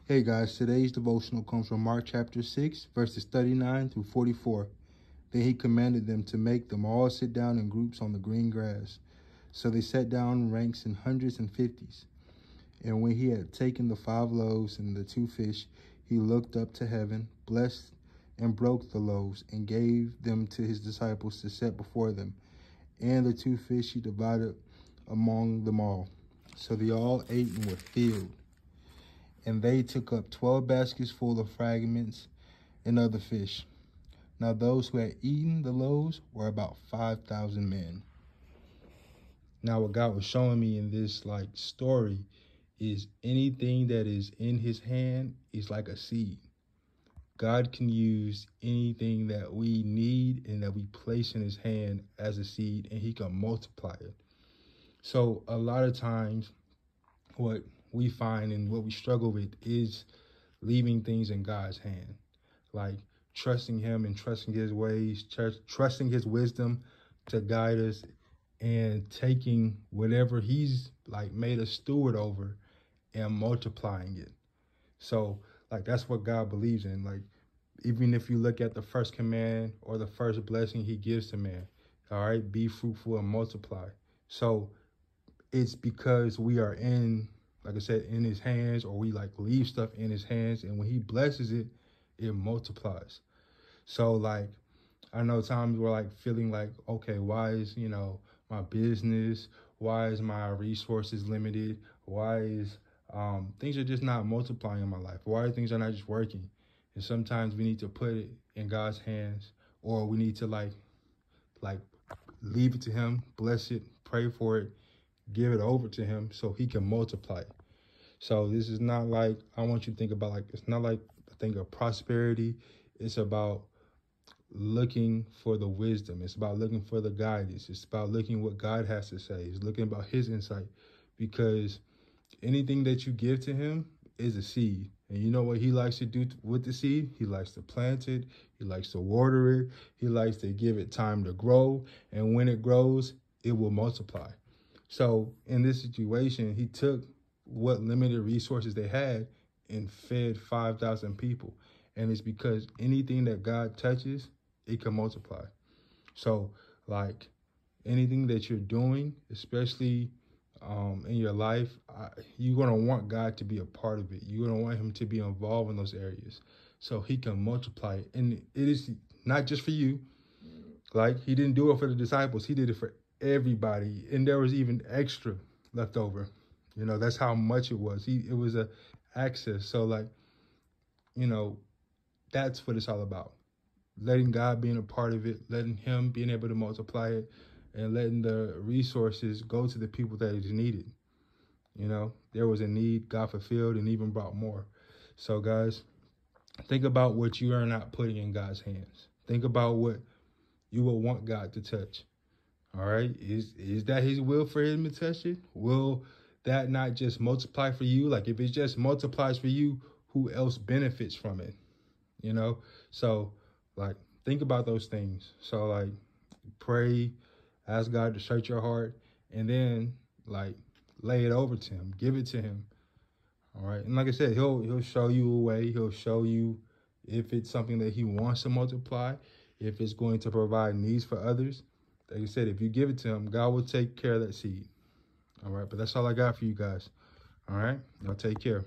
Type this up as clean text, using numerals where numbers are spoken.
Hey guys, today's devotional comes from Mark chapter 6, verses 39 through 44. Then he commanded them to make them all sit down in groups on the green grass. So they sat down in ranks in hundreds and fifties. And when he had taken the 5 loaves and the 2 fish, he looked up to heaven, blessed and broke the loaves, and gave them to his disciples to set before them. And the 2 fish he divided among them all. So they all ate and were filled. And they took up 12 baskets full of fragments and other fish. Now those who had eaten the loaves were about 5,000 men. Now what God was showing me in this story is anything that is in his hand is like a seed. God can use anything that we need and that we place in his hand as a seed, and he can multiply it. So a lot of times what we find and what we struggle with is leaving things in God's hand, like trusting him and trusting his ways, trusting his wisdom to guide us, and taking whatever he's made a steward over and multiplying it. So that's what God believes in. Even if you look at the first command or the first blessing he gives to man, all right, be fruitful and multiply. So it's because we are in, like I said, in his hands, or we leave stuff in his hands, and when he blesses it, it multiplies. So I know times we're feeling okay, why is, my business, why is my resources limited? Why is things are just not multiplying in my life? Why things are not just working? And sometimes we need to put it in God's hands, or we need to leave it to him, bless it, pray for it, give it over to him so he can multiply it. So this is not I want you to think about it's not a thing of prosperity. It's about looking for the wisdom. It's about looking for the guidance. It's about looking what God has to say. It's looking about his insight, because anything that you give to him is a seed. And you know what he likes to do with the seed? He likes to plant it. He likes to water it. He likes to give it time to grow. And when it grows, it will multiply. So in this situation, he took what limited resources they had and fed 5,000 people. And it's because anything that God touches, it can multiply. So anything that you're doing, especially in your life, you're going to want God to be a part of it. You're going to want him to be involved in those areas so he can multiply it. And it is not just for you. He didn't do it for the disciples. He did it for everybody. And there was even extra left over. That's how much it was. It was a access. So that's what it's all about. Letting God being a part of it, letting him being able to multiply it, and letting the resources go to the people that is needed. There was a need, God fulfilled and even brought more. So guys, think about what you are not putting in God's hands. Think about what you will want God to touch. All right. Is that his will for him to touch it? Will that not just multiply for you? If it just multiplies for you, who else benefits from it? So think about those things. So pray, ask God to search your heart, and then lay it over to him, give it to him. All right. And like I said, he'll show you a way. He'll show you if it's something that he wants to multiply, if it's going to provide needs for others. Like I said, if you give it to him, God will take care of that seed. All right. But that's all I got for you guys. All right. Y'all take care.